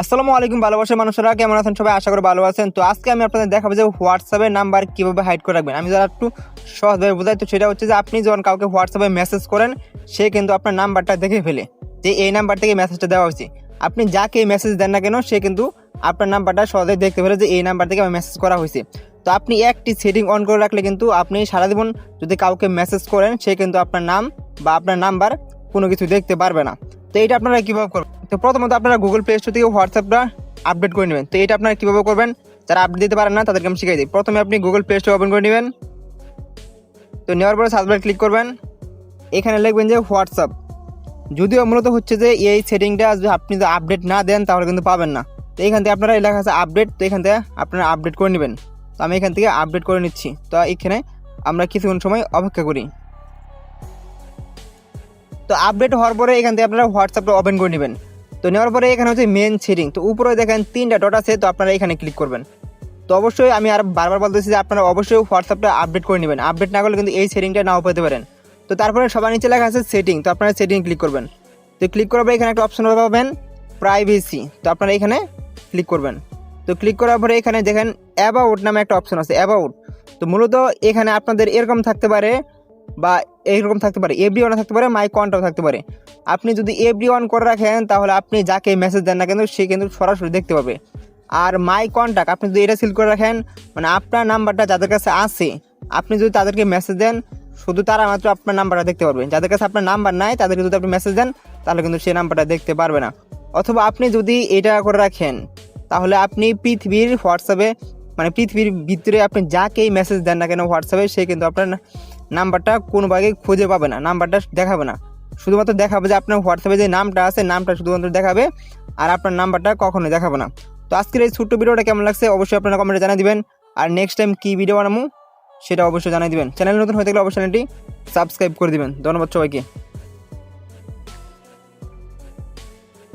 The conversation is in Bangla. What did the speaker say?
আসসালামু আলাইকুম ভালোবাসার মানুষরা, কেমন আছেন সবাই? আশা করি ভালো আছেন। তো আজকে আমি আপনাদের দেখাবো যে হোয়াটসঅ্যাপে নাম্বার কিভাবে হাইড করে রাখবেন। আমি যারা একটু সহজভাবে বোঝাই, তো সেটা হচ্ছে যে আপনি যখন কাউকে হোয়াটসঅ্যাপে মেসেজ করেন, সে কিন্তু আপনার নাম্বারটা দেখে ফেলে যে এই নাম্বার থেকে মেসেজটা দেওয়া হয়েছে। আপনি যাকে মেসেজ দেন না কেন, সে কিন্তু আপনার নাম্বারটা সহজেই দেখতে ফেলে যে এই নাম্বার থেকে আমার মেসেজ করা হয়েছে। তো আপনি একটি সেটিং অন করে রাখলে কিন্তু আপনি সারা জীবন যদি কাউকে মেসেজ করেন, সে কিন্তু আপনার নাম বা আপনার নাম্বার কোনো কিছু দেখতে পারবে না। তো এইটা আপনারা কীভাবে করবেন? তো প্রথমত আপনারা গুগল প্লে স্টোর থেকে হোয়াটসঅ্যাপটা আপডেট করে নেবেন। তো এটা আপনারা কীভাবে করবেন, যারা আপডেট দিতে পারেন না তাদেরকে আমি শিখাই দিই। প্রথমে আপনি গুগল প্লে স্টোর ওপেন করে নেবেন। তো নেওয়ার পরে সার্চ বারে ক্লিক করবেন, এখানে লিখবেন যে হোয়াটসঅ্যাপ। যদিও মূলত হচ্ছে যে এই সেটিংটা আপনি যদি আপডেট না দেন তাহলে কিন্তু পাবেন না। তো এখান থেকে আপনারা লেখা আছে আপডেট, তো এখান থেকে আপনারা আপডেট করে নেবেন। তো আমি এখান থেকে আপডেট করে নিচ্ছি। তো এখানে আমরা কিছুক্ষণ সময় অপেক্ষা করি। তো আপডেট হওয়ার পরে এখান থেকে আপনারা হোয়াটসঅ্যাপটা ওপেন করে নেবেন। তো নেওয়ার পরে এখানে হচ্ছে মেন সেটিং, তো উপরে দেখেন 3টা ডট আছে, তো আপনারা এখানে ক্লিক করবেন। তো অবশ্যই আমি আর বারবার বলতেছি যে আপনারা অবশ্যই হোয়াটসঅ্যাপটা আপডেট করে নেবেন। আপডেট না করলে কিন্তু এই সেটিংটা নাও পেতে পারেন। তো তারপরে সবার নিচে লেখা আছে সেটিং, তো আপনারা সেটিং ক্লিক করবেন। তো ক্লিক করার পরে এখানে একটা অপশন পাবেন প্রাইভেসি, তো আপনারা এখানে ক্লিক করবেন। তো ক্লিক করার পরে এখানে দেখেন অ্যাবাউট নামে একটা অপশন আছে, অ্যাবাউট। তো মূলত এখানে আপনাদের এরকম থাকতে পারে বা এইরকম থাকতে পারে, এভরি ওয়ান থাকতে পারে, মাই কন্টাক্ট থাকতে পারে। আপনি যদি এভরি ওয়ান করে রাখেন তাহলে আপনি যাকে মেসেজ দেন না কিন্তু সে কিন্তু সরাসরি দেখতে পাবে। আর মাই কন্টাক্ট আপনি যদি এটা সিল করে রাখেন, মানে আপনার নাম্বারটা যাদের কাছে আছে, আপনি যদি তাদেরকে মেসেজ দেন, শুধু তারা মাত্র আপনার নাম্বারটা দেখতে পারবে। যাদের কাছে আপনার নাম্বার নাই তাদেরকে যদি আপনি মেসেজ দেন তাহলে কিন্তু সেই নাম্বারটা দেখতে পারবে না। অথবা আপনি যদি এটা করে রাখেন তাহলে আপনি পৃথিবীর হোয়াটসঅ্যাপে, মানে পৃথিবীর ভিতরে আপনি যাকেই মেসেজ দেন না কেন হোয়াটসঅ্যাপে, সে কিন্তু আপনার নাম্বারটা কোনোভাবে খুঁজে পাবে না, নাম্বারটা দেখাবে না। শুধুমাত্র দেখাবে যে আপনার হোয়াটসঅ্যাপে যে নামটা আছে, নামটা শুধুমাত্র দেখাবে, আর আপনার নাম্বারটা কখনোই দেখাবে না। তো আজকের এই ছোট্ট ভিডিওটা কেমন লাগছে অবশ্যই আপনারা কমেন্টে জানিয়ে দিবেন। আর নেক্সট টাইম কী ভিডিও বানাবো সেটা অবশ্যই জানিয়ে দিবেন। চ্যানেল নতুন হয়ে থাকলে অবশ্যই চ্যানেলটি সাবস্ক্রাইব করে দিবেন। ধন্যবাদ সবাইকে।